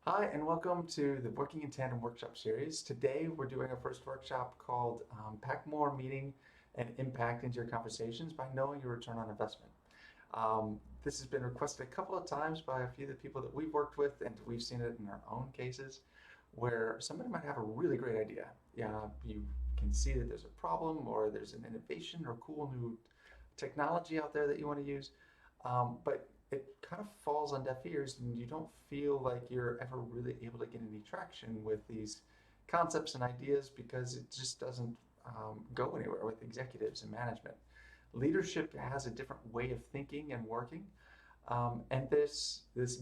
Hi, and welcome to the Working in Tandem Workshop series. Today, we're doing our first workshop called Pack More Meaning and Impact into Your Conversations by Knowing Your Return on Investment. This has been requested a couple of times by a few of the people that we've worked with, and we've seen it in our own cases where somebody might have a really great idea. Yeah, you can see that there's a problem or there's an innovation or cool new technology out there that you want to use, but it kind of falls on deaf ears and you don't feel like you're ever really able to get any traction with these concepts and ideas because it just doesn't go anywhere with executives and management. Leadership has a different way of thinking and working, and this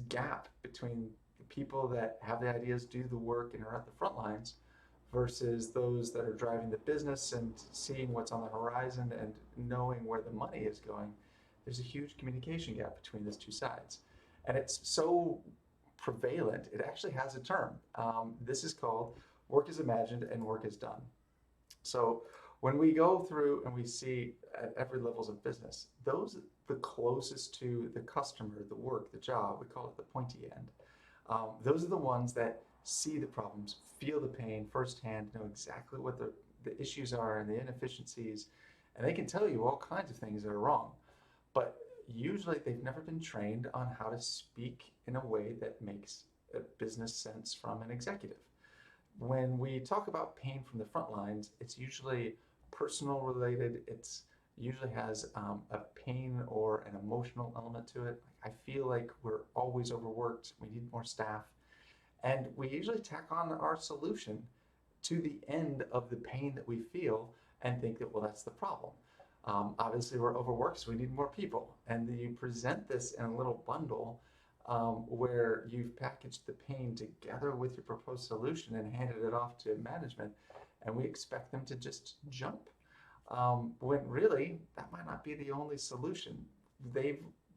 gap between the people that have the ideas, do the work, and are at the front lines versus those that are driving the business and seeing what's on the horizon and knowing where the money is going. There's a huge communication gap between those two sides. And it's so prevalent, it actually has a term. This is called work is imagined and work is done. So when we go through and we see at every levels of business, those the closest to the customer, the work, the job, we call it the pointy end. Those are the ones that see the problems, feel the pain firsthand, know exactly what the issues are and the inefficiencies, and they can tell you all kinds of things that are wrong. But usually they've never been trained on how to speak in a way that makes a business sense from an executive. When we talk about pain from the front lines, it's usually personal related. It's usually has a pain or an emotional element to it. I feel like we're always overworked. We need more staff. And we usually tack on our solution to the end of the pain that we feel and think that, well, that's the problem. Obviously, we're overworked, so we need more people. And then you present this in a little bundle where you've packaged the pain together with your proposed solution and handed it off to management, and we expect them to just jump. When really, that might not be the only solution.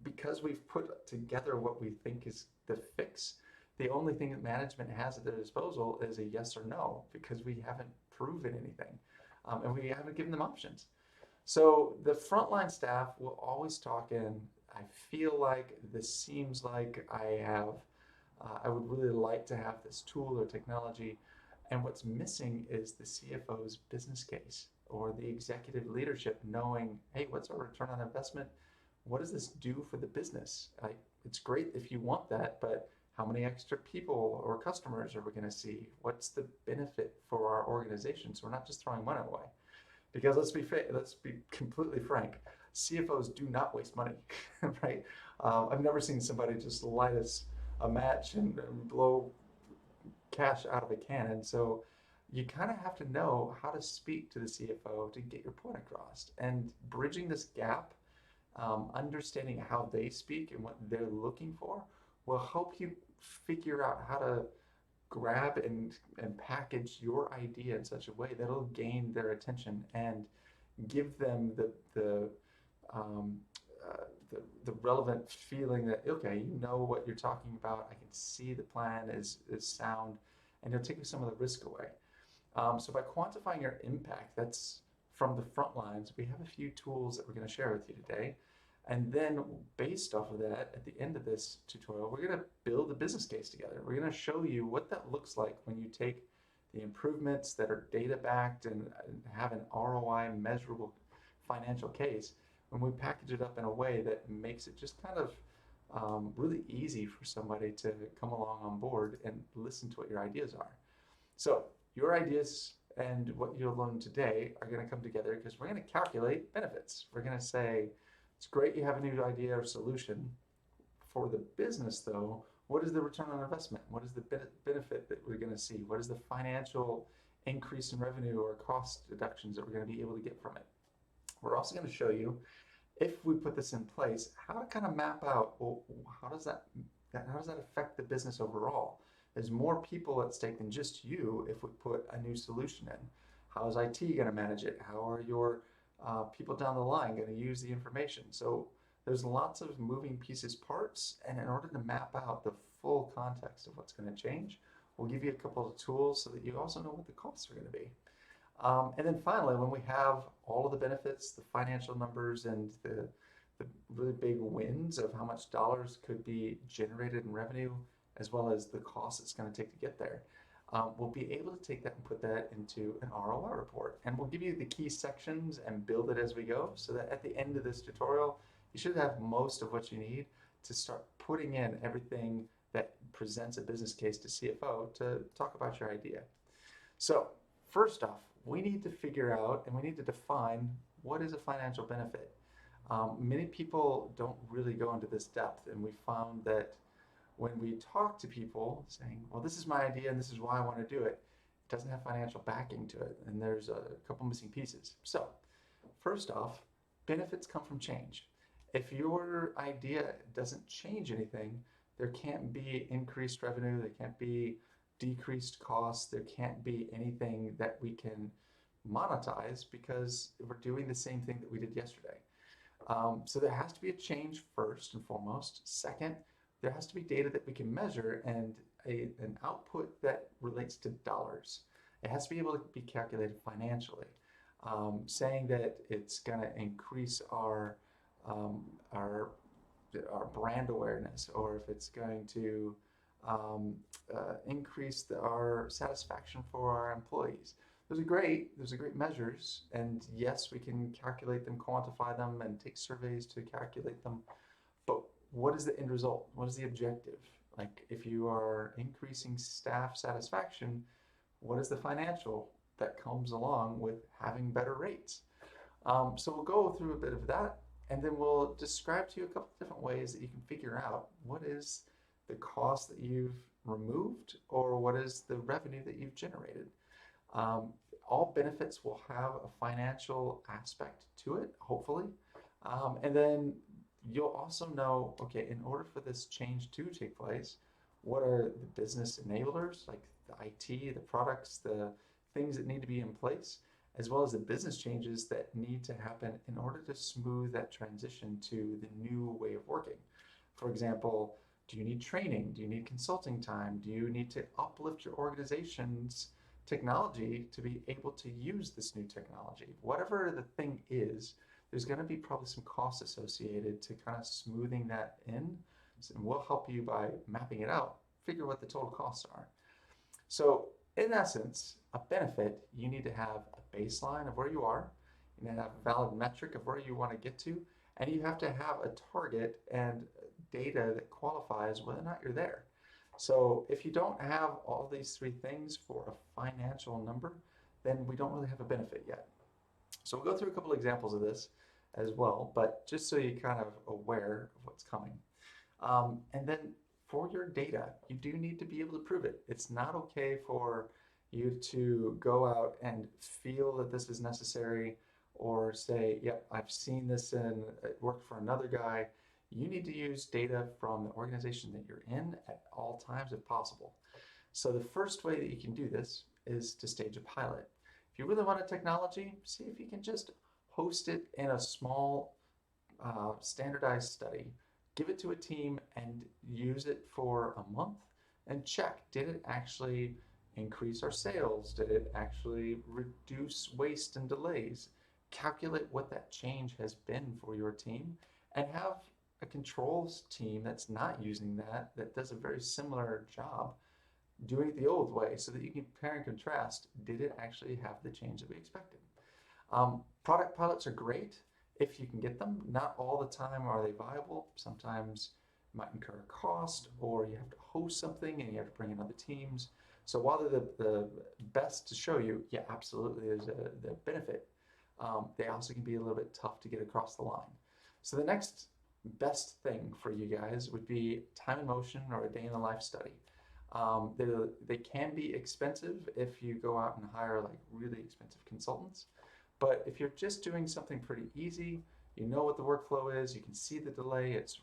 Because we've put together what we think is the fix, the only thing that management has at their disposal is a yes or no because we haven't proven anything, and we haven't given them options. So the frontline staff will always talk in, I feel like this seems like I would really like to have this tool or technology. And what's missing is the CFO's business case or the executive leadership knowing, hey, what's our return on investment? What does this do for the business? It's great if you want that, but how many extra people or customers are we going to see? What's the benefit for our organization? So we're not just throwing money away. Because let's be completely frank, CFOs do not waste money, right? I've never seen somebody just light a match and blow cash out of a cannon. So you kind of have to know how to speak to the CFO to get your point across. And bridging this gap, understanding how they speak and what they're looking for, will help you figure out how to grab and package your idea in such a way that'll gain their attention and give them um, the relevant feeling that, okay, you know what you're talking about. I can see the plan is sound, and it'll take some of the risk away. So by quantifying your impact, that's from the front lines, we have a few tools that we're going to share with you today. And then based off of that, at the end of this tutorial, we're going to build a business case together. We're going to show you what that looks like when you take the improvements that are data backed and have an ROI measurable financial case, when we package it up in a way that makes it just kind of really easy for somebody to come along on board and listen to what your ideas are. So your ideas and what you'll learn today are going to come together because we're going to calculate benefits. We're going to say, it's great you have a new idea or solution. For the business, though, what is the return on investment? What is the benefit that we're going to see? What is the financial increase in revenue or cost deductions that we're going to be able to get from it? We're also going to show you, if we put this in place, how to kind of map out, well, how does that affect the business overall? There's more people at stake than just you if we put a new solution in. How is IT going to manage it? How are your people down the line going to use the information? So there's lots of moving pieces, parts, and in order to map out the full context of what's going to change, we'll give you a couple of tools so that you also know what the costs are going to be. And then finally, when we have all of the benefits, the financial numbers, and the really big wins of how much dollars could be generated in revenue as well as the cost it's going to take to get there. We'll be able to take that and put that into an ROI report. And we'll give you the key sections and build it as we go, so that at the end of this tutorial, you should have most of what you need to start putting in everything that presents a business case to CFO to talk about your idea. So first off, we need to figure out and we need to define what is a financial benefit. Many people don't really go into this depth, and we found that when we talk to people saying, well, this is my idea and this is why I want to do it, it doesn't have financial backing to it, and there's a couple missing pieces. So first off, benefits come from change. If your idea doesn't change anything, there can't be increased revenue, there can't be decreased costs, there can't be anything that we can monetize, because we're doing the same thing that we did yesterday. So there has to be a change first and foremost. Second, there has to be data that we can measure and an output that relates to dollars. It has to be able to be calculated financially. Saying that it's going to increase our brand awareness, or if it's going to increase our satisfaction for our employees. Those are great measures, and yes, we can calculate them, quantify them, and take surveys to calculate them. But what is the end result? What is the objective? Like, if you are increasing staff satisfaction, what is the financial that comes along with having better rates? So we'll go through a bit of that, and then we'll describe to you a couple of different ways that you can figure out what is the cost that you've removed, or what is the revenue that you've generated. All benefits will have a financial aspect to it, hopefully. And then you'll also know, okay, in order for this change to take place, what are the business enablers, like the IT, the products, the things that need to be in place, as well as the business changes that need to happen in order to smooth that transition to the new way of working. For example, do you need training? Do you need consulting time? Do you need to uplift your organization's technology to be able to use this new technology? Whatever the thing is, there's going to be probably some costs associated to kind of smoothing that in, and we'll help you by mapping it out, figure what the total costs are. So in essence, a benefit, you need to have a baseline of where you are, you need to have a valid metric of where you want to get to, and you have to have a target and data that qualifies whether or not you're there. So if you don't have all these three things for a financial number, then we don't really have a benefit yet. So we'll go through a couple examples of this as well, but just so you're kind of aware of what's coming. And then for your data, you do need to be able to prove it. It's not okay for you to go out and feel that this is necessary, or say, yep, I've seen this and it worked for another guy. You need to use data from the organization that you're in at all times if possible. So the first way that you can do this is to stage a pilot. If you really want a technology, see if you can just host it in a small standardized study. Give it to a team and use it for a month and check, did it actually increase our sales? Did it actually reduce waste and delays? Calculate what that change has been for your team, and have a controls team that's not using that, that does a very similar job, doing it the old way, so that you can compare and contrast, did it actually have the change that we expected? Product pilots are great if you can get them. Not all the time are they viable. Sometimes it might incur a cost, or you have to host something and you have to bring in other teams. So while they're the best to show you, yeah, absolutely there's the benefit, they also can be a little bit tough to get across the line. So the next best thing for you guys would be time and motion, or a day in the life study. They can be expensive if you go out and hire like really expensive consultants, but if you're just doing something pretty easy, you know what the workflow is, you can see the delay, it's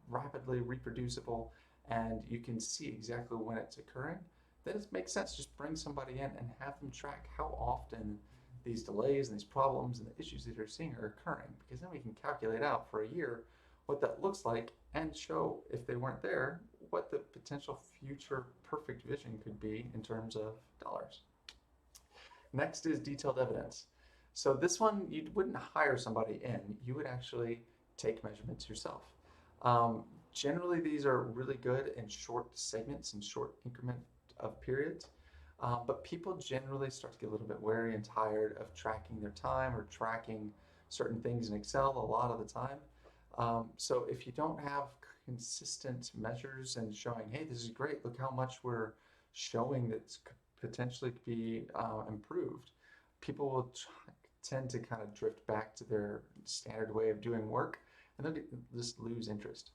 rapidly reproducible, and you can see exactly when it's occurring, then it makes sense just bring somebody in and have them track how often these delays and these problems and the issues that you're seeing are occurring, because then we can calculate out for a year what that looks like and show, if they weren't there, what the potential future perfect vision could be in terms of dollars. Next is detailed evidence. So this one, you wouldn't hire somebody in, you would actually take measurements yourself. Generally, these are really good in short segments and short increment of periods. But people generally start to get a little bit wary and tired of tracking their time or tracking certain things in Excel a lot of the time. So if you don't have consistent measures and showing, hey, this is great, look how much we're showing that's could potentially be improved, people will tend to kind of drift back to their standard way of doing work, and they'll just lose interest.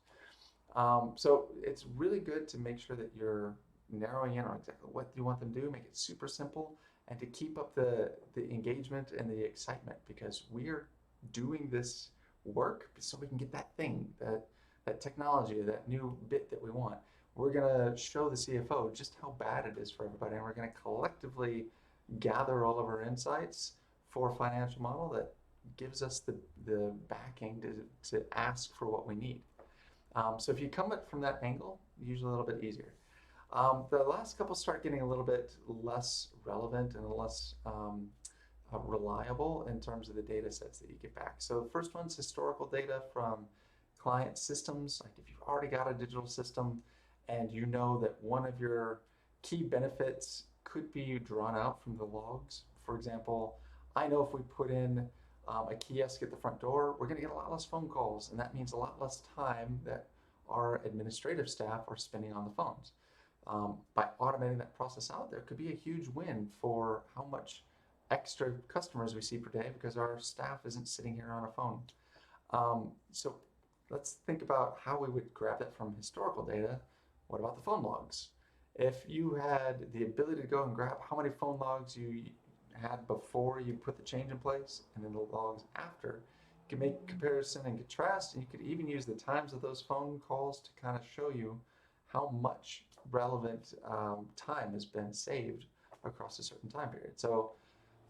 So it's really good to make sure that you're narrowing in on exactly what you want them to do, make it super simple, and to keep up the engagement and the excitement, because we are doing this work so we can get that thing, that technology, that new bit that we want. We're gonna show the CFO just how bad it is for everybody, and we're gonna collectively gather all of our insights for a financial model that gives us the backing to ask for what we need. So if you come at from that angle, usually a little bit easier. The last couple start getting a little bit less relevant and less reliable in terms of the data sets that you get back. So the first one's historical data from client systems. Like if you've already got a digital system and you know that one of your key benefits could be drawn out from the logs. For example, I know if we put in a kiosk at the front door, we're going to get a lot less phone calls, and that means a lot less time that our administrative staff are spending on the phones. By automating that process out, there could be a huge win for how much extra customers we see per day because our staff isn't sitting here on a phone. So let's think about how we would grab that from historical data. What about the phone logs? If you had the ability to go and grab how many phone logs you had before you put the change in place and then the logs after, you can make comparison and contrast, and you could even use the times of those phone calls to kind of show you how much relevant time has been saved across a certain time period. So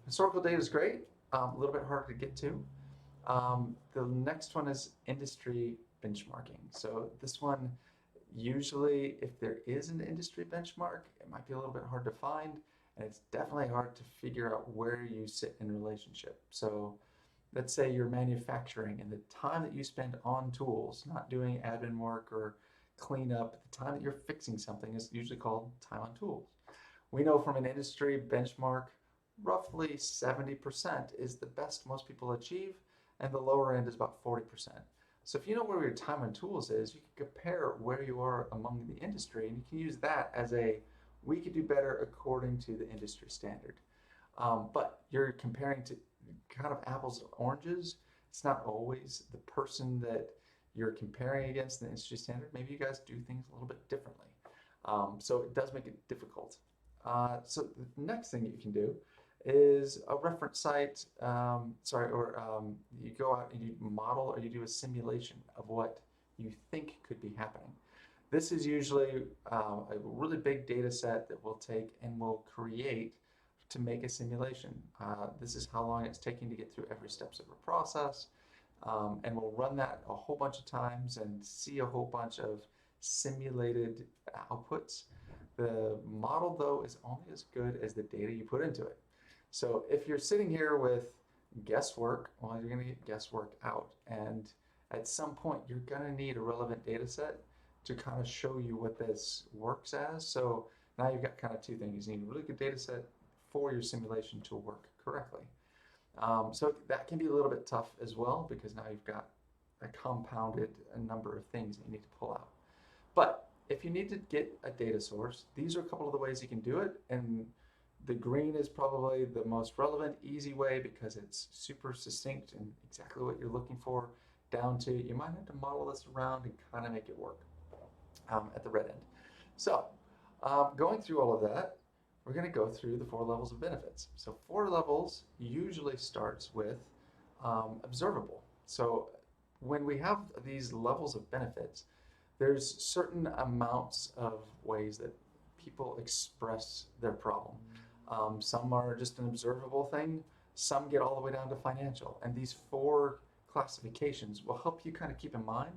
historical data is great, a little bit harder to get to. The next one is industry benchmarking. So this one, usually if there is an industry benchmark, it might be a little bit hard to find, and it's definitely hard to figure out where you sit in relationship. So let's say you're manufacturing, and the time that you spend on tools, not doing admin work or cleanup, the time that you're fixing something is usually called time on tools. We know from an industry benchmark, roughly 70% is the best most people achieve, and the lower end is about 40%. So if you know where your time on tools is, you can compare where you are among the industry, and you can use that as we could do better according to the industry standard. But you're comparing to kind of apples and oranges. It's not always the person that you're comparing against the industry standard. Maybe you guys do things a little bit differently. So it does make it difficult. So the next thing you can do is a reference site, you go out and you model or you do a simulation of what you think could be happening. This is usually a really big data set that we'll take and we'll create to make a simulation. This is how long it's taking to get through every steps of a process. And we'll run that a whole bunch of times and see a whole bunch of simulated outputs. The model, though, is only as good as the data you put into it. So if you're sitting here with guesswork, well, you're going to get guesswork out. And at some point, you're going to need a relevant data set to kind of show you what this works as. So now you've got kind of two things. You need a really good data set for your simulation to work correctly. So that can be a little bit tough as well, because now you've got a compounded number of things that you need to pull out. But if you need to get a data source, these are a couple of the ways you can do it. And the green is probably the most relevant, easy way, because it's super succinct and exactly what you're looking for, down to you might have to model this around and kind of make it work at the red end. So going through all of that, we're going to go through the 4 levels of benefits. So 4 levels usually starts with observable. So when we have these levels of benefits, there's certain amounts of ways that people express their problem. Some are just an observable thing. Some get all the way down to financial. And these 4 classifications will help you kind of keep in mind,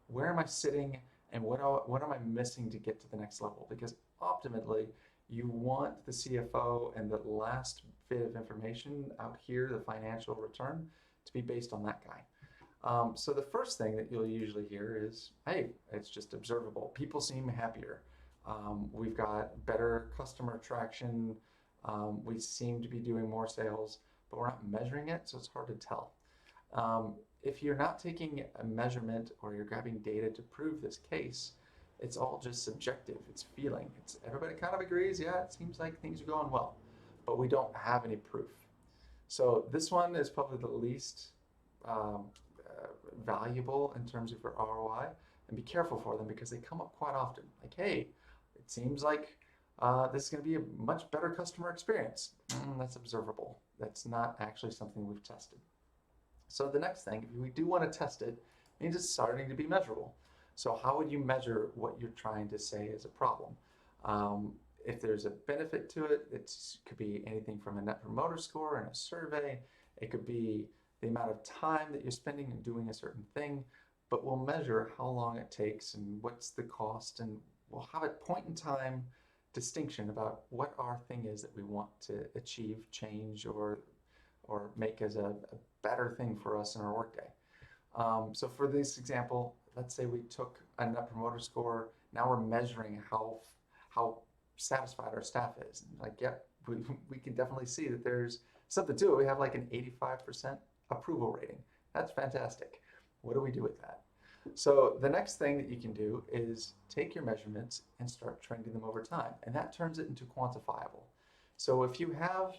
where am I sitting and what am I missing to get to the next level? Because ultimately, you want the CFO and the last bit of information out here, the financial return, to be based on that guy. So the first thing that you'll usually hear is, hey, it's just observable. People seem happier. We've got better customer traction. We seem to be doing more sales, but we're not measuring it, so it's hard to tell. If you're not taking a measurement or you're grabbing data to prove this case, it's all just subjective. It's feeling. It's everybody kind of agrees, yeah, it seems like things are going well, but we don't have any proof. So this one is probably the least um, valuable in terms of your ROI, and be careful for them because they come up quite often. Like, hey, it seems like this is going to be a much better customer experience. That's observable. That's not actually something we've tested. So the next thing, if we do want to test it, means it's starting to be measurable. So how would you measure what you're trying to say is a problem? If there's a benefit to it, it could be anything from a net promoter score in a survey. It could be the amount of time that you're spending in doing a certain thing, but we'll measure how long it takes and what's the cost, and we'll have a point in time distinction about what our thing is that we want to achieve, change, or make as a better thing for us in our workday. So for this example, let's say we took a net promoter score. Now we're measuring how satisfied our staff is. And like, yeah, we can definitely see that there's something to it. We have like an 85% approval rating. That's fantastic. What do we do with that? So the next thing that you can do is take your measurements and start trending them over time. And that turns it into quantifiable. So if you have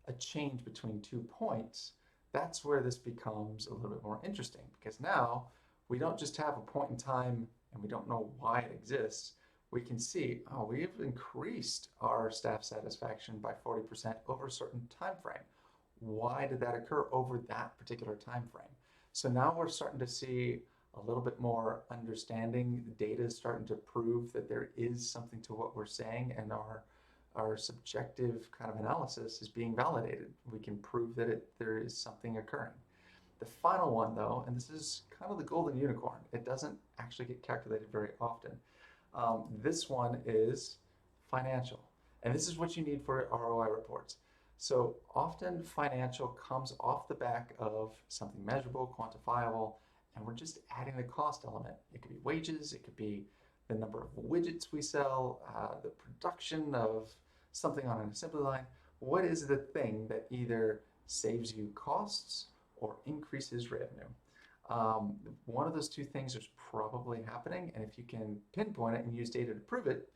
a change between 2 points, that's where this becomes a little bit more interesting, because now we don't just have a point in time and we don't know why it exists. We can see, oh, we've increased our staff satisfaction by 40% over a certain time frame. Why did that occur over that particular time frame? So now we're starting to see a little bit more understanding. The data is starting to prove that there is something to what we're saying, and our subjective kind of analysis is being validated. We can prove that there is something occurring. The final one, though, and this is kind of the golden unicorn, it doesn't actually get calculated very often. This one is financial. And this is what you need for ROI reports. So often financial comes off the back of something measurable, quantifiable, and we're just adding the cost element. It could be wages, it could be the number of widgets we sell, the production of something on an assembly line. What is the thing that either saves you costs or increases revenue? One of those two things is probably happening, and if you can pinpoint it and use data to prove it,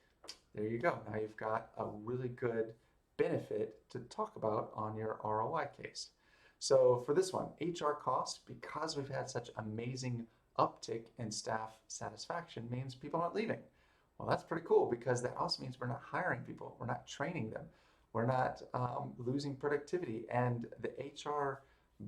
there you go. Now you've got a really good benefit to talk about on your ROI case. So for this one, HR costs, because we've had such amazing uptick in staff satisfaction, means people aren't leaving. Well, that's pretty cool, because that also means we're not hiring people, we're not training them, we're not losing productivity. And the HR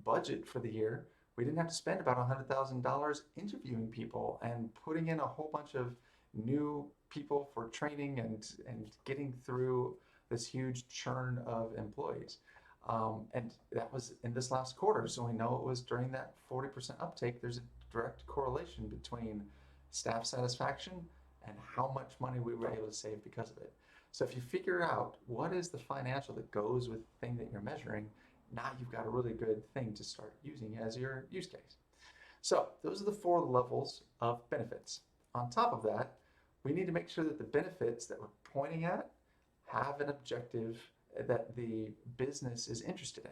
budget for the year, we didn't have to spend about $100,000 interviewing people and putting in a whole bunch of new people for training and getting through this huge churn of employees. And that was in this last quarter, so we know it was during that 40% uptake. There's a direct correlation between staff satisfaction and how much money we were able to save because of it. So if you figure out what is the financial that goes with the thing that you're measuring, now you've got a really good thing to start using as your use case. So those are the 4 levels of benefits. On top of that, we need to make sure that the benefits that we're pointing at have an objective that the business is interested in.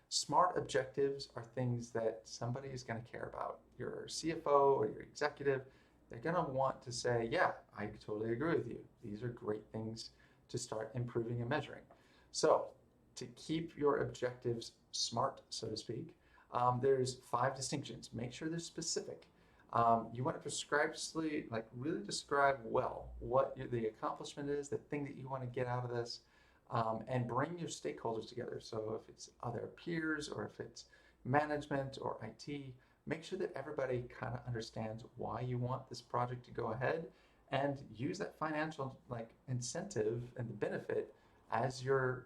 Smart objectives are things that somebody is going to care about. Your CFO or your executive, they're going to want to say, yeah, I totally agree with you. These are great things to start improving and measuring. So to keep your objectives smart, so to speak, there's 5 distinctions. Make sure they're specific. You want to prescriptively, like really describe well what the accomplishment is, the thing that you want to get out of this, and bring your stakeholders together. So if it's other peers or if it's management or IT, make sure that everybody kind of understands why you want this project to go ahead, and use that financial incentive and the benefit as your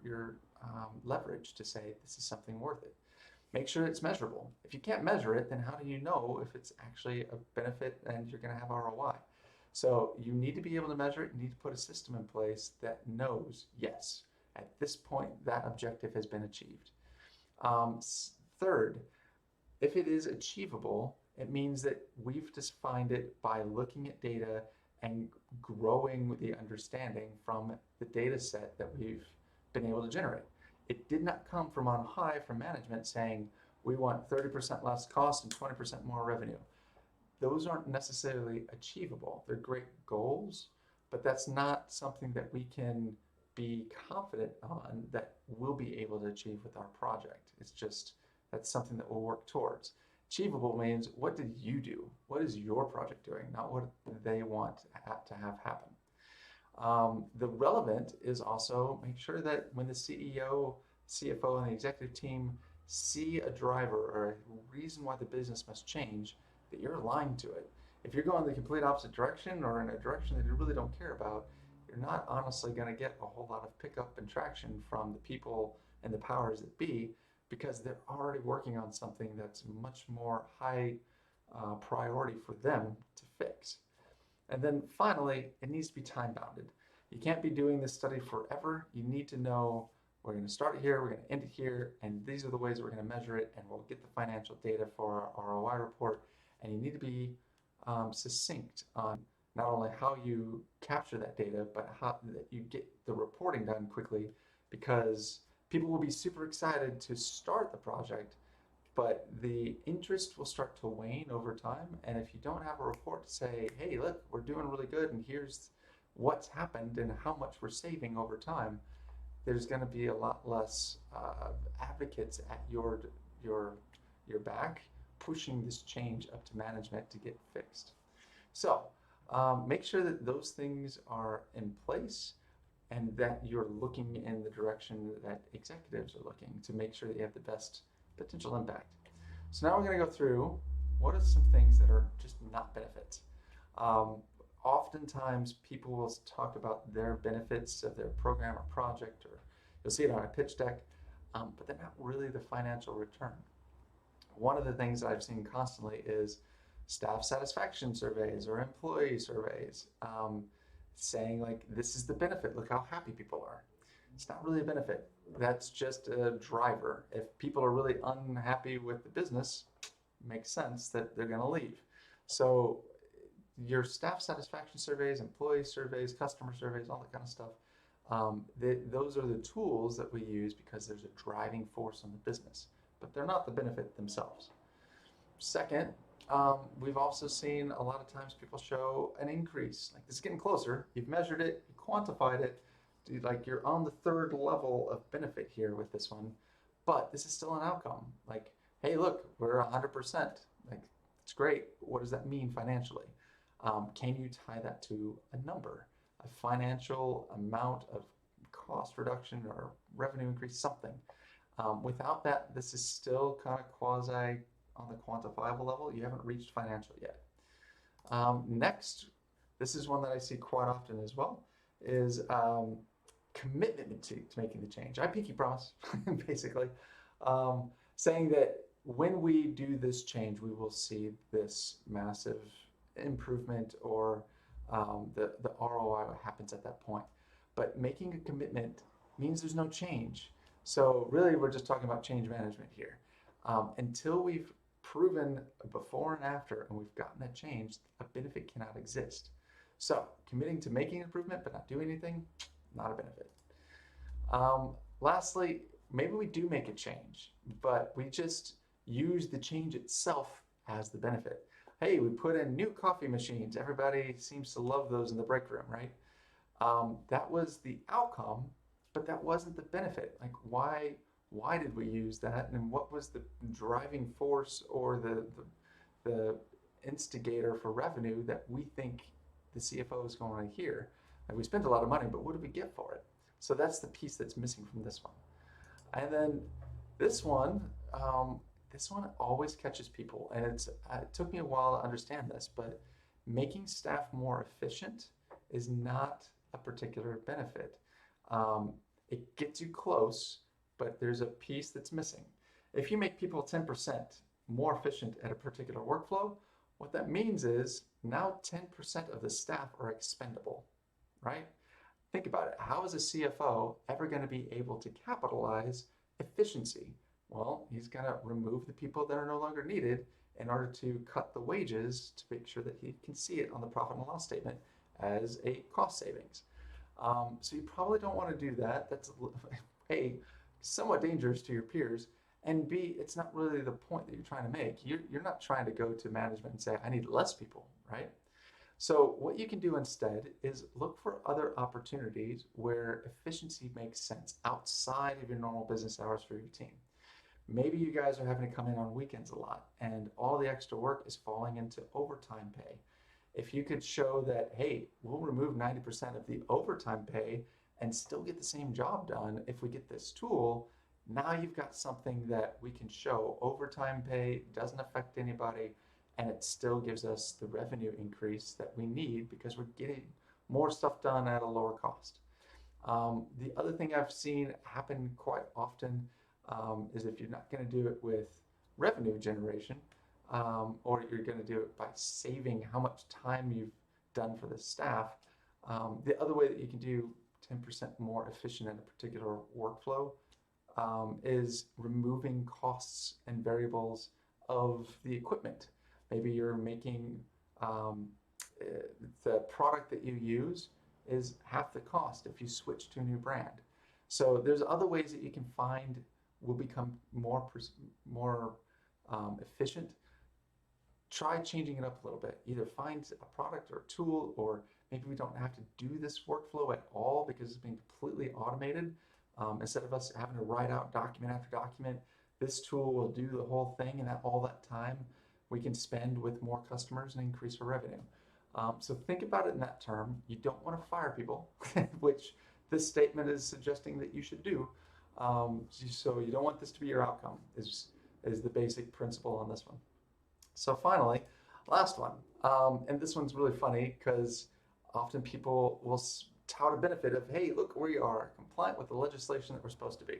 leverage to say this is something worth it. Make sure it's measurable. If you can't measure it, then how do you know if it's actually a benefit and you're going to have ROI? So you need to be able to measure it. You need to put a system in place that knows, yes, at this point, that objective has been achieved. Third, if it is achievable, It means that we've defined it by looking at data and growing the understanding from the data set that we've been able to generate. It did not come from on high from management saying, we want 30% less cost and 20% more revenue. Those aren't necessarily achievable. They're great goals, but that's not something that we can be confident on that we'll be able to achieve with our project. It's just, that's something that we'll work towards. Achievable means, what did you do? What is your project doing? Not what they want to have happen. The relevant is also make sure that when the CEO, CFO, and the executive team see a driver or a reason why the business must change, that you're aligned to it. If you're going the complete opposite direction or in a direction that you really don't care about, you're not honestly going to get a whole lot of pickup and traction from the people and the powers that be, because they're already working on something that's much more high priority for them to fix. And then finally, it needs to be time bounded. You can't be doing this study forever. You need to know, we're going to start it here, we're going to end it here, and these are the ways we're going to measure it, and we'll get the financial data for our ROI report. And you need to be succinct on not only how you capture that data, but how that you get the reporting done quickly, because people will be super excited to start the project, but the interest will start to wane over time. And if you don't have a report to say, hey, look, we're doing really good, and here's what's happened and how much we're saving over time, there's going to be a lot less advocates at your back pushing this change up to management to get fixed. So make sure that those things are in place and that you're looking in the direction that executives are looking to make sure that you have the best potential impact. So now we're going to go through what are some things that are just not benefits. Oftentimes people will talk about their benefits of their program or project, or you'll see it on a pitch deck, but they're not really the financial return. One of the things that I've seen constantly is staff satisfaction surveys or employee surveys saying like, this is the benefit, look how happy people are. It's not really a benefit. That's just a driver. If people are really unhappy with the business, it makes sense that they're going to leave. So your staff satisfaction surveys, employee surveys, customer surveys, all that kind of stuff, those are the tools that we use because there's a driving force in the business, but they're not the benefit themselves. Second, we've also seen a lot of times people show an increase, like this is getting closer, you've measured it, you quantified it, like you're on the third level of benefit here with this one, but this is still an outcome. Like, hey, look, we're 100%, like it's great. What does that mean financially? Can you tie that to a number, a financial amount of cost reduction or revenue increase, something? Without that, this is still kind of quasi on the quantifiable level. You haven't reached financial yet. Next, this is one that I see quite often as well, is commitment to making the change. I pinky promise, basically, saying that when we do this change, we will see this massive improvement or the ROI happens at that point. But making a commitment means there's no change. So really, we're just talking about change management here. Until we've proven before and after and we've gotten that change, a benefit cannot exist. So committing to making improvement but not doing anything, not a benefit. Lastly, maybe we do make a change, but we just use the change itself as the benefit. Hey, we put in new coffee machines. Everybody seems to love those in the break room, right? That was the outcome, but that wasn't the benefit. Like, why did we use that, and what was the driving force or the instigator for revenue that we think the CFO is going to hear? Like, we spent a lot of money, but what did we get for it? So that's the piece that's missing from this one. And then this one always catches people, and it took me a while to understand this, but making staff more efficient is not a particular benefit. It gets you close, but there's a piece that's missing. If you make people 10% more efficient at a particular workflow, what that means is now 10% of the staff are expendable, right? Think about it. How is a CFO ever going to be able to capitalize efficiency? Well, he's going to remove the people that are no longer needed in order to cut the wages to make sure that he can see it on the profit and loss statement as a cost savings. So you probably don't want to do that. That's A, somewhat dangerous to your peers, and B, it's not really the point that you're trying to make. You're not trying to go to management and say, I need less people, right? So what you can do instead is look for other opportunities where efficiency makes sense outside of your normal business hours for your team. Maybe you guys are having to come in on weekends a lot and all the extra work is falling into overtime pay. If you could show that, hey, we'll remove 90% of the overtime pay and still get the same job done if we get this tool, now you've got something that we can show. Overtime pay doesn't affect anybody, and it still gives us the revenue increase that we need because we're getting more stuff done at a lower cost. The other thing I've seen happen quite often is if you're not going to do it with revenue generation, or you're going to do it by saving how much time you've done for the staff, the other way that you can do 10% more efficient in a particular workflow is removing costs and variables of the equipment. Maybe you're making the product that you use is half the cost if you switch to a new brand. So there's other ways that you can find will become more efficient. Try changing it up a little bit. Either find a product or a tool, or maybe we don't have to do this workflow at all because it's being completely automated. Instead of us having to write out document after document, this tool will do the whole thing, and all that time we can spend with more customers and increase our revenue. So think about it in that term. You don't want to fire people, which this statement is suggesting that you should do. So you don't want this to be your outcome, is the basic principle on this one. So finally, last one, and this one's really funny because often people will tout a benefit of, hey, look, we are compliant with the legislation that we're supposed to be.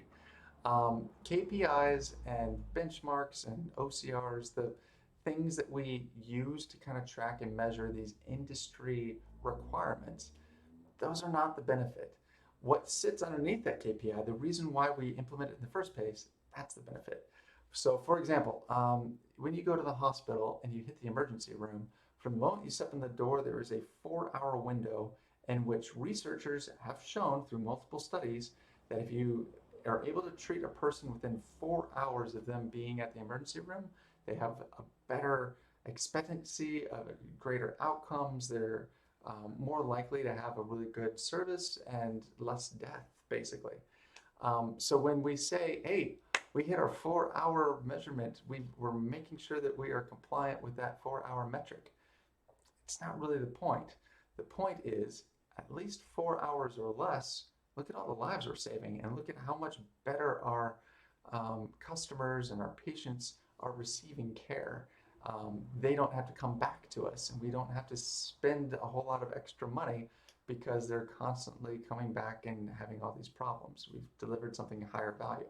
KPIs and benchmarks and OCRs, the things that we use to kind of track and measure these industry requirements, those are not the benefit. What sits underneath that KPI, the reason why we implement it in the first place, that's the benefit. So for example, when you go to the hospital and you hit the emergency room, from the moment you step in the door, there is a 4-hour window in which researchers have shown through multiple studies that if you are able to treat a person within 4 hours of them being at the emergency room, they have a better expectancy, greater outcomes, they're more likely to have a really good service and less death, basically. So when we say, hey, we hit our 4-hour measurement, we're making sure that we are compliant with that 4-hour metric. It's not really the point. The point is, at least 4 hours or less, look at all the lives we're saving and look at how much better our customers and our patients are receiving care. They don't have to come back to us, and we don't have to spend a whole lot of extra money because they're constantly coming back and having all these problems. We've delivered something higher value.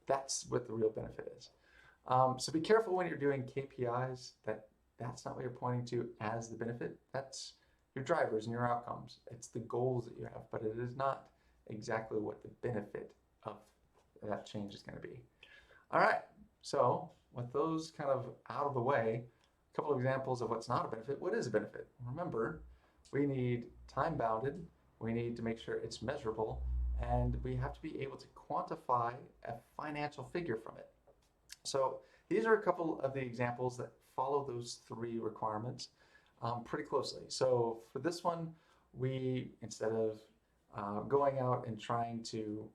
That's what the real benefit is. So be careful when you're doing KPIs that's not what you're pointing to as the benefit. That's your drivers and your outcomes. It's the goals that you have, but it is not exactly what the benefit of that change is going to be. All right, so with those kind of out of the way, a couple of examples of what's not a benefit. What is a benefit? Remember, we need time bounded, we need to make sure it's measurable, and we have to be able to quantify a financial figure from it. So these are a couple of the examples that follow those 3 requirements pretty closely. So for this one, we, instead of going out and trying to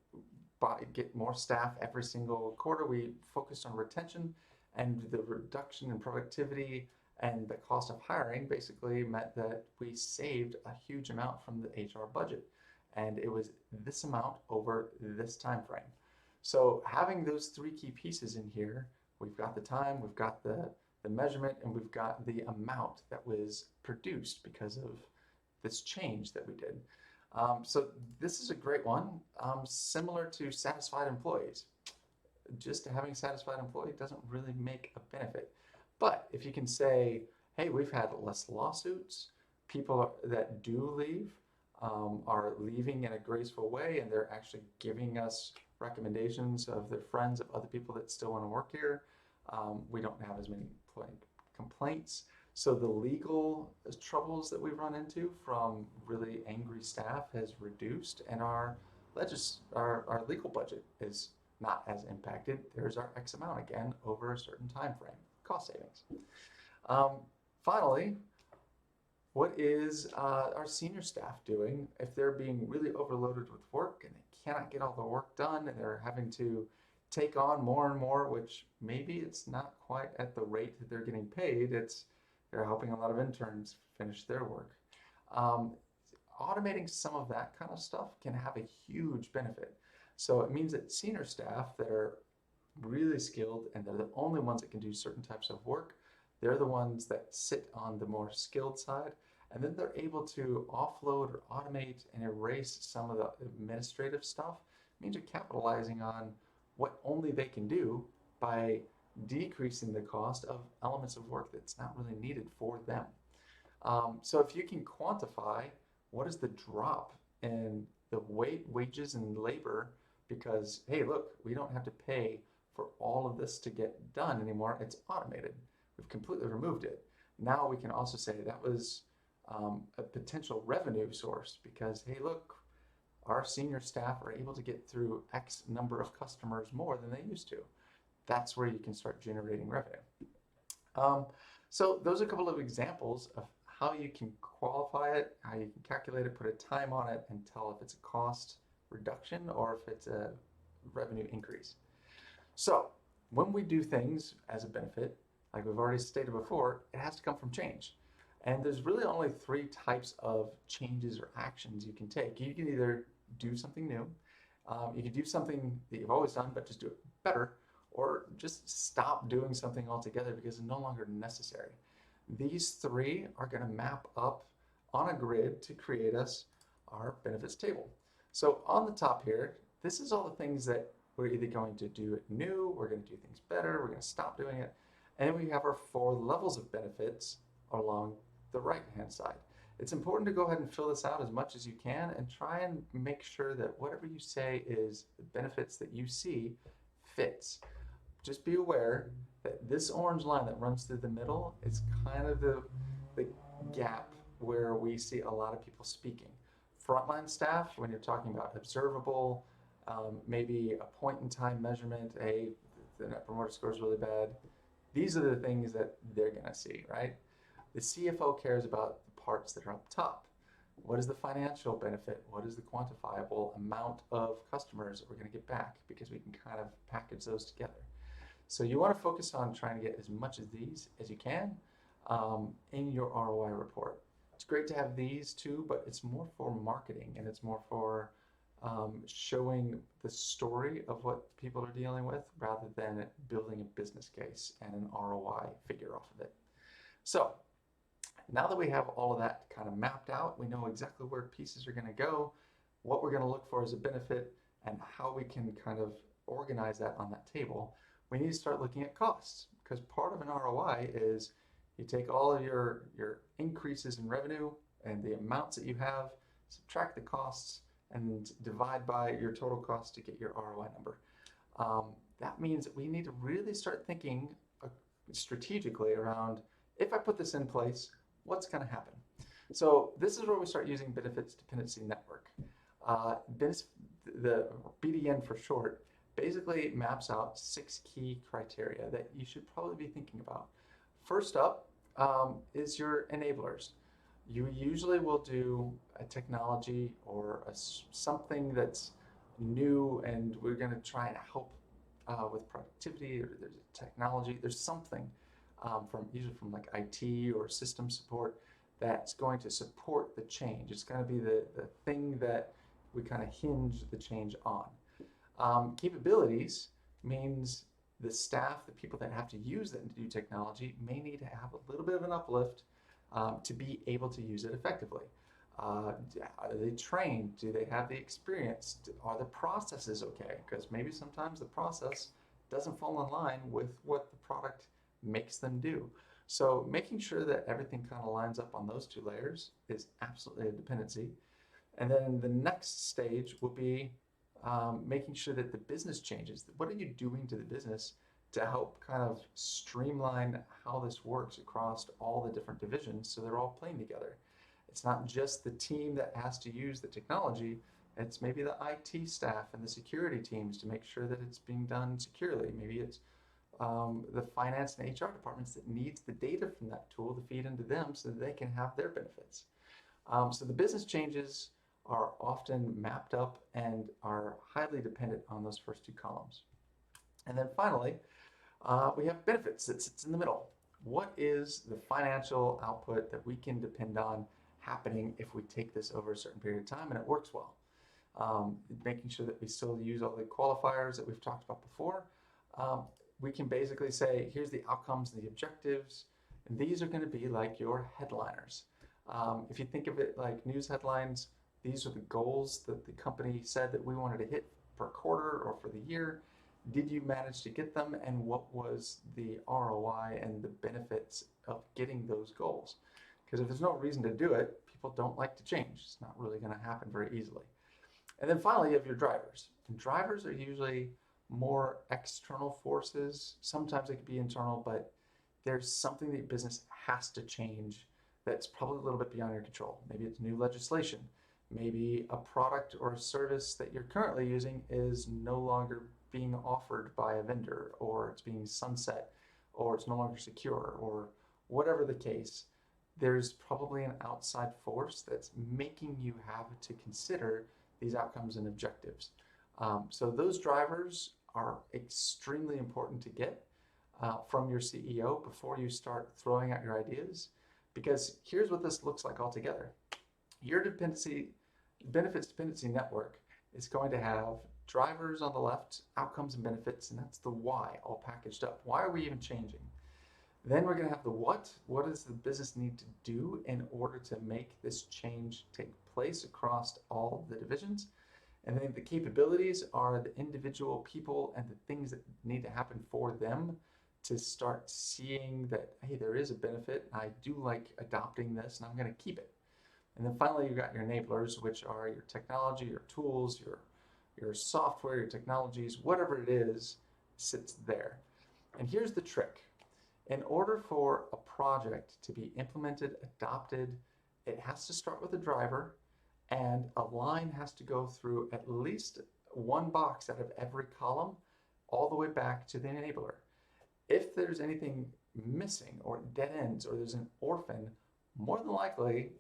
get more staff every single quarter, we focused on retention, and the reduction in productivity and the cost of hiring basically meant that we saved a huge amount from the HR budget. And it was this amount over this time frame. So having those 3 key pieces in here, we've got the time, we've got the measurement, and we've got the amount that was produced because of this change that we did. So this is a great one, similar to satisfied employees. Just having a satisfied employee doesn't really make a benefit. But if you can say, hey, we've had less lawsuits, people that do leave are leaving in a graceful way, and they're actually giving us recommendations of their friends, of other people that still want to work here. We don't have as many complaints. So the legal troubles that we run into from really angry staff has reduced, and our legal budget is not as impacted. There's our X amount again over a certain time frame, cost savings. Um, Finally, what is our senior staff doing if they're being really overloaded with work and they cannot get all the work done and they're having to take on more and more, which maybe it's not quite at the rate that they're getting paid. They're helping a lot of interns finish their work. Um, Automating some of that kind of stuff can have a huge benefit. So it means that senior staff that are really skilled and they're the only ones that can do certain types of work, they're the ones that sit on the more skilled side, and then they're able to offload or automate and erase some of the administrative stuff. It means you're capitalizing on what only they can do by decreasing the cost of elements of work that's not really needed for them. So if you can quantify what is the drop in the wages and labor, because hey, look, we don't have to pay for all of this to get done anymore. It's automated. We've completely removed it. Now we can also say that was a potential revenue source because hey, look, our senior staff are able to get through X number of customers more than they used to. That's where you can start generating revenue. So those are a couple of examples of how you can qualify it, how you can calculate it, put a time on it, and tell if it's a cost reduction or if it's a revenue increase. So when we do things as a benefit, like we've already stated before, it has to come from change. And there's really only three types of changes or actions you can take. You can either do something new, you can do something that you've always done, but just do it better, or just stop doing something altogether because it's no longer necessary. These three are going to map up on a grid to create us our benefits table. So on the top here, this is all the things that we're either going to do it new, we're going to do things better, we're going to stop doing it. And then we have our 4 levels of benefits along the right-hand side. It's important to go ahead and fill this out as much as you can and try and make sure that whatever you say is the benefits that you see fits. Just be aware that this orange line that runs through the middle is kind of the gap where we see a lot of people speaking. Frontline staff, when you're talking about observable, maybe a point in time measurement, hey, the net promoter score is really bad. These are the things that they're gonna see, right? The CFO cares about the parts that are up top. What is the financial benefit? What is the quantifiable amount of customers that we're gonna get back? Because we can kind of package those together. So you want to focus on trying to get as much of these as you can in your ROI report. It's great to have these too, but it's more for marketing and it's more for showing the story of what people are dealing with rather than building a business case and an ROI figure off of it. So now that we have all of that kind of mapped out, we know exactly where pieces are going to go, what we're going to look for as a benefit, and how we can kind of organize that on that table. We need to start looking at costs because part of an ROI is you take all of your increases in revenue and the amounts that you have, subtract the costs, and divide by your total cost to get your ROI number. That means that we need to really start thinking strategically around, if I put this in place, what's going to happen? So this is where we start using benefits dependency network. The BDN for short basically maps out 6 key criteria that you should probably be thinking about. First up is your enablers. You usually will do a technology or something that's new and we're going to try and help with productivity, or there's a technology, there's something usually from like IT or system support that's going to support the change. It's going to be the thing that we kind of hinge the change on. Capabilities means the staff, the people that have to use that new technology may need to have a little bit of an uplift to be able to use it effectively. Are they trained? Do they have the experience? Are the processes okay? Because maybe sometimes the process doesn't fall in line with what the product makes them do. So making sure that everything kind of lines up on those 2 layers is absolutely a dependency. And then the next stage will be making sure that the business changes. What are you doing to the business to help kind of streamline how this works across all the different divisions so they're all playing together. It's not just the team that has to use the technology, it's maybe the IT staff and the security teams to make sure that it's being done securely. Maybe it's the finance and HR departments that needs the data from that tool to feed into them so that they can have their benefits. So the business changes are often mapped up and are highly dependent on those first two columns. And then finally, we have benefits that sits in the middle. What is the financial output that we can depend on happening if we take this over a certain period of time and it works well? Making sure that we still use all the qualifiers that we've talked about before. We can basically say, here's the outcomes and the objectives, and these are going to be like your headliners. If you think of it like news headlines, these are the goals that the company said that we wanted to hit per quarter or for the year. Did you manage to get them, and what was the ROI and the benefits of getting those goals? Because if there's no reason to do it, people don't like to change. It's not really going to happen very easily. And then finally, you have your drivers. And drivers are usually more external forces. Sometimes they could be internal, but there's something that your business has to change that's probably a little bit beyond your control. Maybe it's new legislation. Maybe a product or a service that you're currently using is no longer being offered by a vendor, or it's being sunset, or it's no longer secure, or whatever the case. There's probably an outside force that's making you have to consider these outcomes and objectives. So those drivers are extremely important to get from your CEO before you start throwing out your ideas, because here's what this looks like altogether. Your benefits dependency network is going to have drivers on the left, outcomes and benefits, and that's the why all packaged up. Why are we even changing? Then we're going to have the what. What does the business need to do in order to make this change take place across all the divisions? And then the capabilities are the individual people and the things that need to happen for them to start seeing that, hey, there is a benefit. I do like adopting this, and I'm going to keep it. And then finally, you've got your enablers, which are your technology, your tools, your software, your technologies, whatever it is, sits there. And here's the trick. In order for a project to be implemented, adopted, it has to start with a driver, and a line has to go through at least one box out of every column, all the way back to the enabler. If there's anything missing or dead ends or there's an orphan, more than likely,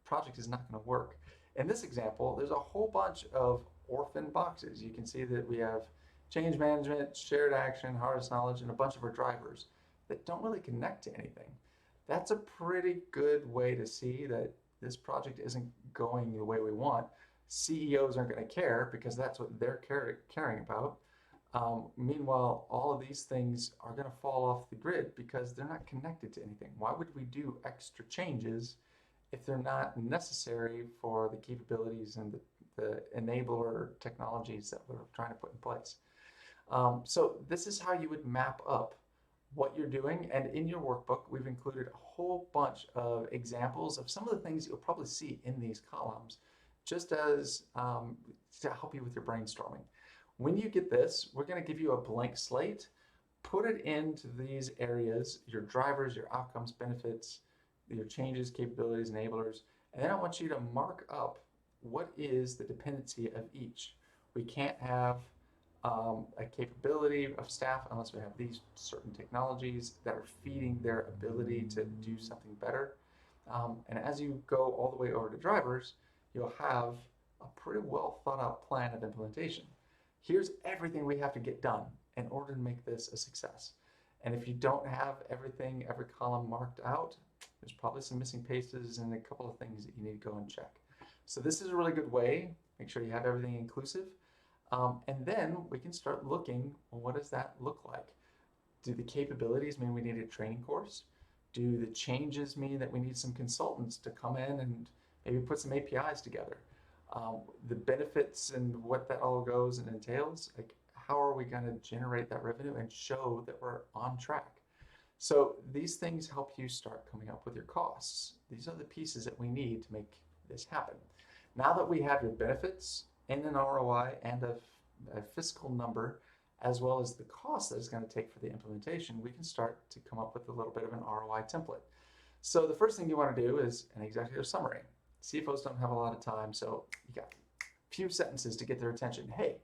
project is not going to work. In this example, there's a whole bunch of orphan boxes. You can see that we have change management, shared action, hardest knowledge, and a bunch of our drivers that don't really connect to anything. That's a pretty good way to see that this project isn't going the way we want. CEOs aren't going to care because that's what they're caring about. Meanwhile, all of these things are going to fall off the grid because they're not connected to anything. Why would we do extra changes if they're not necessary for the capabilities and the enabler technologies that we're trying to put in place? So this is how you would map up what you're doing, and in your workbook we've included a whole bunch of examples of some of the things you'll probably see in these columns, just as to help you with your brainstorming. When you get this, we're going to give you a blank slate. Put it into these areas: your drivers, your outcomes, benefits, your changes, capabilities, enablers, and then I want you to mark up what is the dependency of each. We can't have a capability of staff unless we have these certain technologies that are feeding their ability to do something better. And as you go all the way over to drivers, you'll have a pretty well thought out plan of implementation. Here's everything we have to get done in order to make this a success. And if you don't have everything, every column marked out, there's probably some missing pieces and a couple of things that you need to go and check. So this is a really good way. Make sure you have everything inclusive. And then we can start looking, well, what does that look like? Do the capabilities mean we need a training course? Do the changes mean that we need some consultants to come in and maybe put some APIs together? The benefits and what that all goes and entails, like how are we going to generate that revenue and show that we're on track? So these things help you start coming up with your costs. These are the pieces that we need to make this happen. Now that we have your benefits and an ROI and a fiscal number as well as the cost that it's going to take for the implementation, we can start to come up with a little bit of an ROI template. So the first thing you want to do is an executive summary. CFOs don't have a lot of time, so you got a few sentences to get their attention. Hey,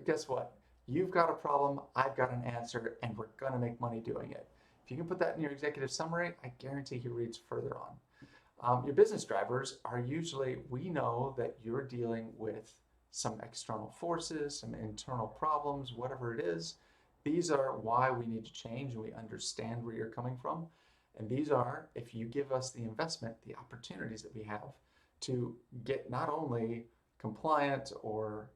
guess what? You've got a problem, I've got an answer, and we're going to make money doing it. If you can put that in your executive summary, I guarantee he reads further on. Your business drivers are usually, we know that you're dealing with some external forces, some internal problems, whatever it is. These are why we need to change, and we understand where you're coming from. And these are, if you give us the investment, the opportunities that we have to get not only compliant or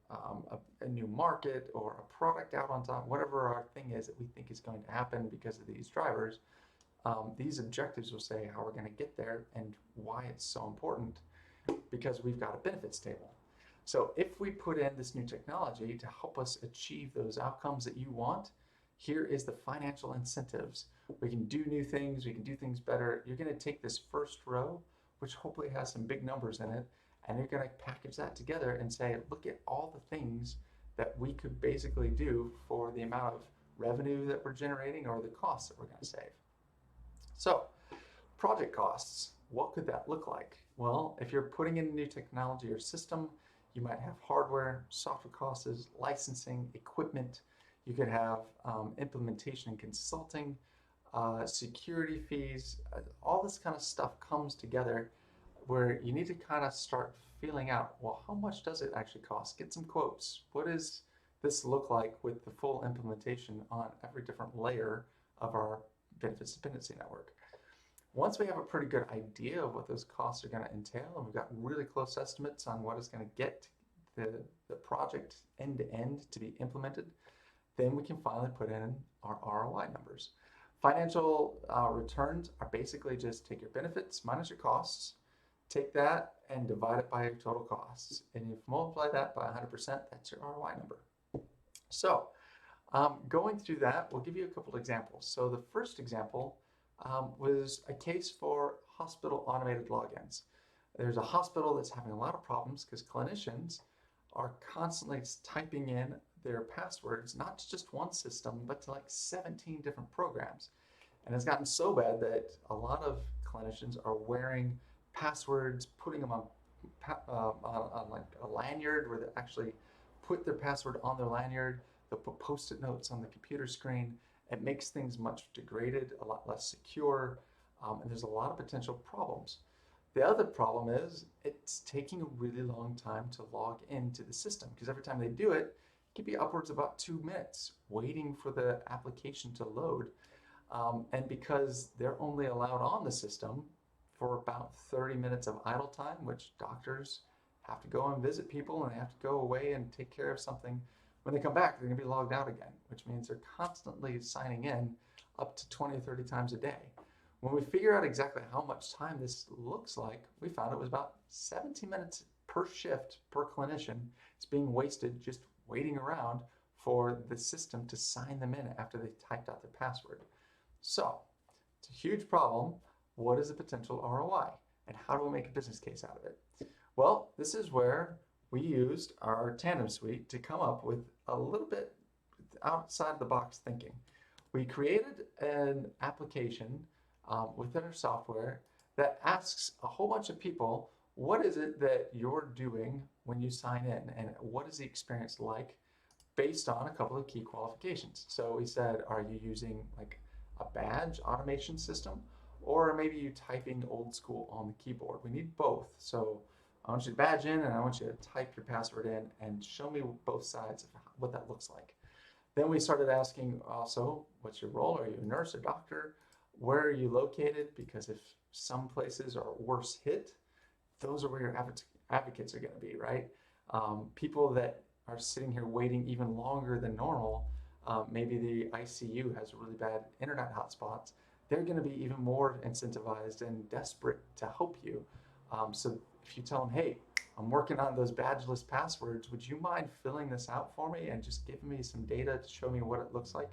a new market or a product out on top, whatever our thing is that we think is going to happen because of these drivers, these objectives will say how we're going to get there and why it's so important, because we've got a benefits table. So if we put in this new technology to help us achieve those outcomes that you want, here is the financial incentives. We can do new things, we can do things better. You're going to take this first row, which hopefully has some big numbers in it, and you're going to package that together and say, look at all the things that we could basically do for the amount of revenue that we're generating or the costs that we're going to save. So, project costs, what could that look like? Well, if you're putting in new technology or system, you might have hardware, software costs, licensing, equipment. You could have implementation and consulting, security fees. All this kind of stuff comes together where you need to kind of start feeling out, well, how much does it actually cost? Get some quotes. What does this look like with the full implementation on every different layer of our benefits dependency network? Once we have a pretty good idea of what those costs are going to entail, and we've got really close estimates on what is going to get the project end to end to be implemented, then we can finally put in our ROI numbers. Financial returns are basically just take your benefits minus your costs, take that and divide it by your total costs. And if you multiply that by 100%, that's your ROI number. So going through that, we'll give you a couple of examples. So the first example was a case for hospital automated logins. There's a hospital that's having a lot of problems because clinicians are constantly typing in their passwords, not to just one system, but to like 17 different programs. And it's gotten so bad that a lot of clinicians are wearing passwords, putting them on like a lanyard where they actually put their password on their lanyard. They'll put post-it notes on the computer screen. It makes things much degraded, a lot less secure, and there's a lot of potential problems. The other problem is it's taking a really long time to log into the system, because every time they do it, it could be upwards of about 2 minutes waiting for the application to load. And because they're only allowed on the system for about 30 minutes of idle time, which doctors have to go and visit people and they have to go away and take care of something. When they come back, they're going to be logged out again, which means they're constantly signing in up to 20 or 30 times a day. When we figure out exactly how much time this looks like, we found it was about 17 minutes per shift per clinician. It's being wasted just waiting around for the system to sign them in after they typed out their password. So it's a huge problem. What is the potential ROI? And how do we make a business case out of it? Well, this is where we used our TANDM suite to come up with a little bit outside the box thinking. We created an application within our software that asks a whole bunch of people, what is it that you're doing when you sign in, and what is the experience like, based on a couple of key qualifications. So we said, are you using like a badge automation system, or maybe you typing old school on the keyboard? We need both. So I want you to badge in and I want you to type your password in and show me both sides of what that looks like. Then we started asking also, what's your role? Are you a nurse or doctor? Where are you located? Because if some places are worse hit, those are where your advocates are going to be, right? People that are sitting here waiting even longer than normal, maybe the ICU has really bad internet hotspots, they're going to be even more incentivized and desperate to help you. So if you tell them, hey, I'm working on those badgeless passwords, would you mind filling this out for me and just giving me some data to show me what it looks like?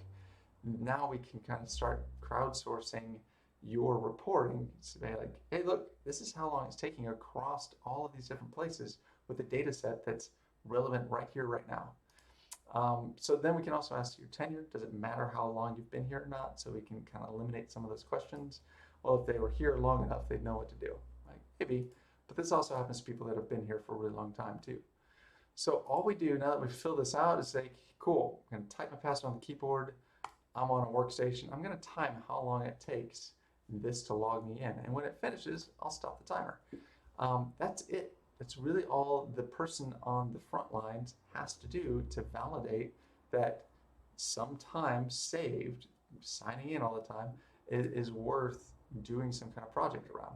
Now we can kind of start crowdsourcing your reporting. Say like, hey, look, this is how long it's taking across all of these different places with a data set that's relevant right here, right now. So then we can also ask your tenure. Does it matter how long you've been here or not? So we can kind of eliminate some of those questions. Well, if they were here long enough, they'd know what to do. Like maybe, but this also happens to people that have been here for a really long time too. So all we do now that we've filled this out is say, cool, I'm going to type my password on the keyboard. I'm on a workstation. I'm going to time how long it takes this to log me in. And when it finishes, I'll stop the timer. That's it. That's really all the person on the front lines has to do to validate that some time saved, signing in all the time, is worth doing some kind of project around.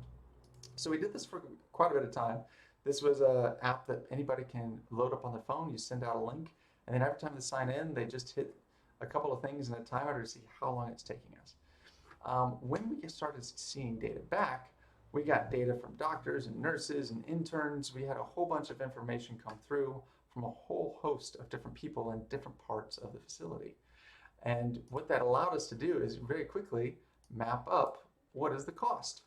So we did this for quite a bit of time. This was an app that anybody can load up on their phone. You send out a link, and then every time they sign in, they just hit a couple of things in a timer to see how long it's taking us. When we started seeing data back, we got data from doctors and nurses and interns. We had a whole bunch of information come through from a whole host of different people in different parts of the facility. And what that allowed us to do is very quickly map up what is the cost.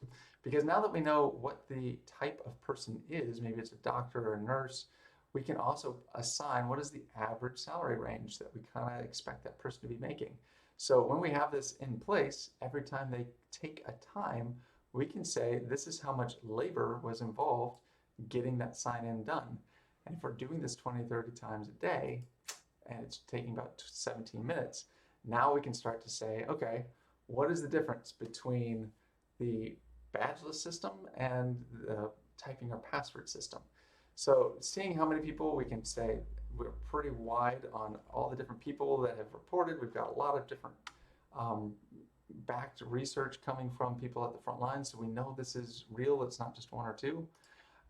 Because now that we know what the type of person is, maybe it's a doctor or a nurse, we can also assign what is the average salary range that we kind of expect that person to be making. So when we have this in place, every time they take a time, we can say this is how much labor was involved getting that sign-in done. And if we're doing this 20, 30 times a day, and it's taking about 17 minutes, now we can start to say, okay, what is the difference between the badgeless system and the typing our password system? So seeing how many people, we can say we're pretty wide on all the different people that have reported. We've got a lot of different backed research coming from people at the front line, so we know this is real, it's not just one or two.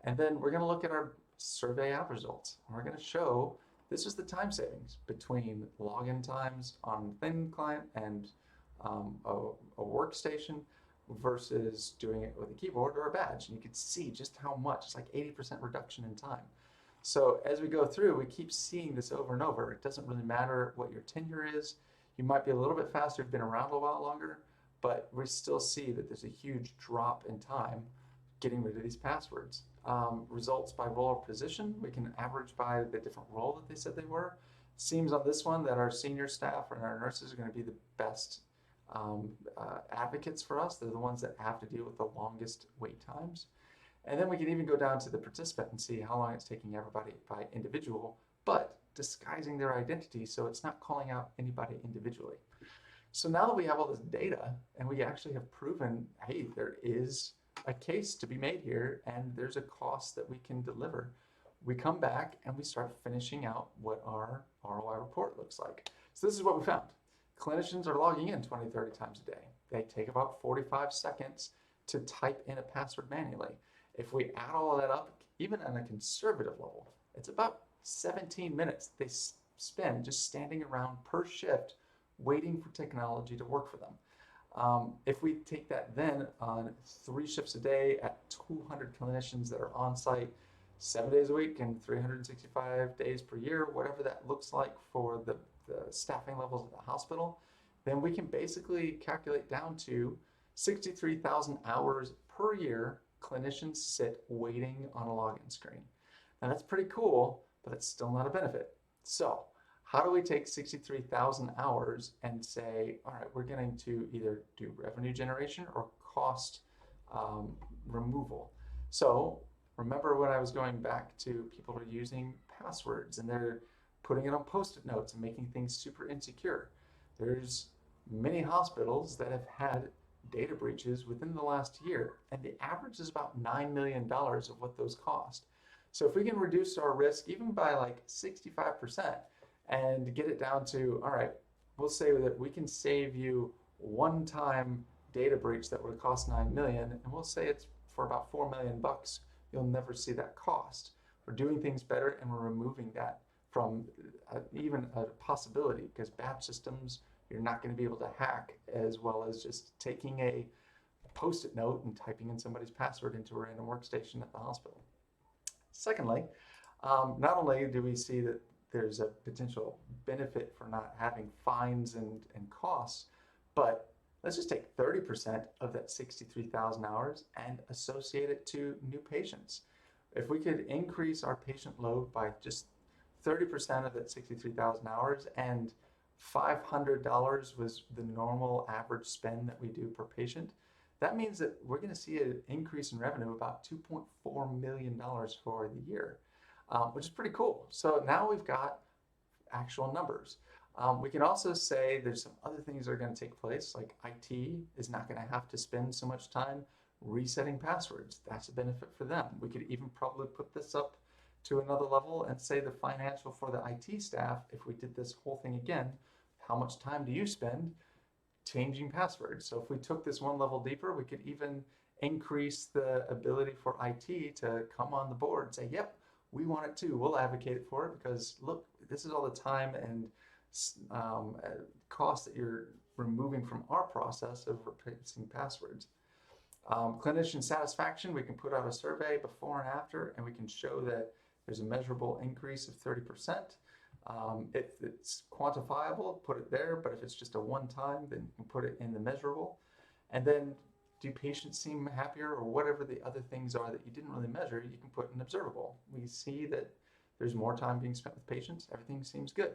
And then we're going to look at our survey app results. And we're going to show this is the time savings between login times on thin client and a workstation versus doing it with a keyboard or a badge. And you can see just how much, it's like 80% reduction in time. So as we go through, we keep seeing this over and over. It doesn't really matter what your tenure is. You might be a little bit faster if you've been around a while longer, but we still see that there's a huge drop in time getting rid of these passwords. Results by role or position, we can average by the different role that they said they were. Seems on this one that our senior staff and our nurses are going to be the best advocates for us. They're the ones that have to deal with the longest wait times. And then we can even go down to the participant and see how long it's taking everybody by individual, but disguising their identity so it's not calling out anybody individually. So now that we have all this data and we actually have proven, hey, there is a case to be made here and there's a cost that we can deliver, we come back and we start finishing out what our ROI report looks like. So this is what we found. Clinicians are logging in 20, 30 times a day. They take about 45 seconds to type in a password manually. If we add all of that up, even on a conservative level, it's about 17 minutes they spend just standing around per shift waiting for technology to work for them. If we take that then on 3 shifts a day at 200 clinicians that are on site 7 days a week and 365 days per year, whatever that looks like for the staffing levels of the hospital, then we can basically calculate down to 63,000 hours per year clinicians sit waiting on a login screen. Now that's pretty cool, but it's still not a benefit. So how do we take 63,000 hours and say, all right, we're going to either do revenue generation or cost removal? So remember when I was going back to people who are using passwords and they're putting it on Post-it notes and making things super insecure. There's many hospitals that have had data breaches within the last year, and the average is about $9 million of what those cost. So if we can reduce our risk even by like 65% and get it down to, all right, we'll say that we can save you one-time data breach that would cost 9 million, and we'll say it's for about 4 million bucks, you'll never see that cost. We're doing things better and we're removing that from even a possibility, because batch systems you're not going to be able to hack as well as just taking a Post-it note and typing in somebody's password into a random workstation at the hospital. Secondly, not only do we see that there's a potential benefit for not having fines and costs, but let's just take 30% of that 63,000 hours and associate it to new patients. If we could increase our patient load by just 30% of that 63,000 hours, and $500 was the normal average spend that we do per patient. That means that we're going to see an increase in revenue of about $2.4 million for the year, which is pretty cool. So now we've got actual numbers. We can also say there's some other things that are going to take place, like IT is not going to have to spend so much time resetting passwords. That's a benefit for them. We could even probably put this up to another level and say the financial for the IT staff, if we did this whole thing again, how much time do you spend changing passwords? So if we took this one level deeper, we could even increase the ability for IT to come on the board and say, yep, we want it too. We'll advocate for it because look, this is all the time and cost that you're removing from our process of replacing passwords. Clinician satisfaction, we can put out a survey before and after, and we can show that there's a measurable increase of 30%. If it's quantifiable, put it there, but if it's just a one-time, then you can put it in the measurable. And then, do patients seem happier, or whatever the other things are that you didn't really measure, you can put in observable. We see that there's more time being spent with patients, everything seems good.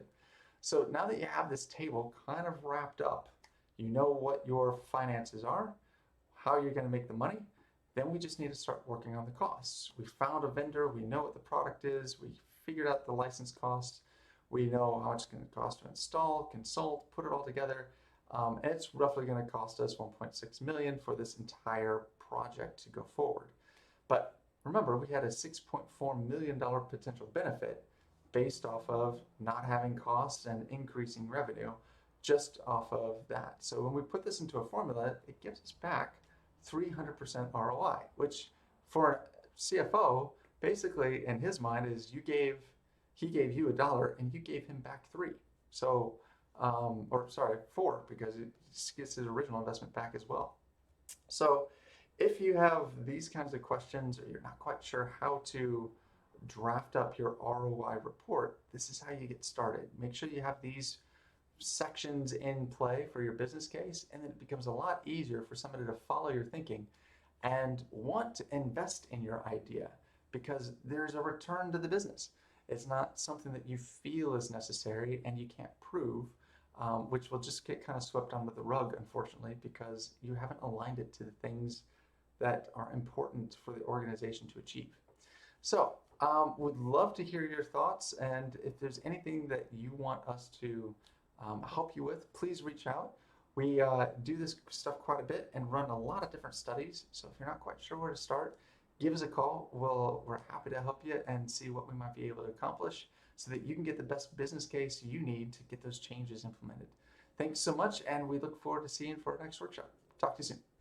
So now that you have this table kind of wrapped up, you know what your finances are, how you're going to make the money, then we just need to start working on the costs. We found a vendor, we know what the product is, we figured out the license costs, we know how much it's going to cost to install, consult, put it all together, and it's roughly going to cost us $1.6 million for this entire project to go forward. But remember, we had a $6.4 million potential benefit based off of not having costs and increasing revenue just off of that. So when we put this into a formula, it gives us back 300% ROI, which for a CFO, basically in his mind is he gave you $1 and you gave him back 3. So, or sorry, 4, because it gets his original investment back as well. So if you have these kinds of questions, or you're not quite sure how to draft up your ROI report, this is how you get started. Make sure you have these sections in play for your business case, and then it becomes a lot easier for somebody to follow your thinking and want to invest in your idea because there's a return to the business. It's not something that you feel is necessary and you can't prove, which will just get kind of swept under the rug, unfortunately, because you haven't aligned it to the things that are important for the organization to achieve. So would love to hear your thoughts, and if there's anything that you want us to help you with, please reach out. We do this stuff quite a bit and run a lot of different studies, so if you're not quite sure where to start, give us a call. We're happy to help you and see what we might be able to accomplish so that you can get the best business case you need to get those changes implemented. Thanks so much, and we look forward to seeing you for our next workshop. Talk to you soon.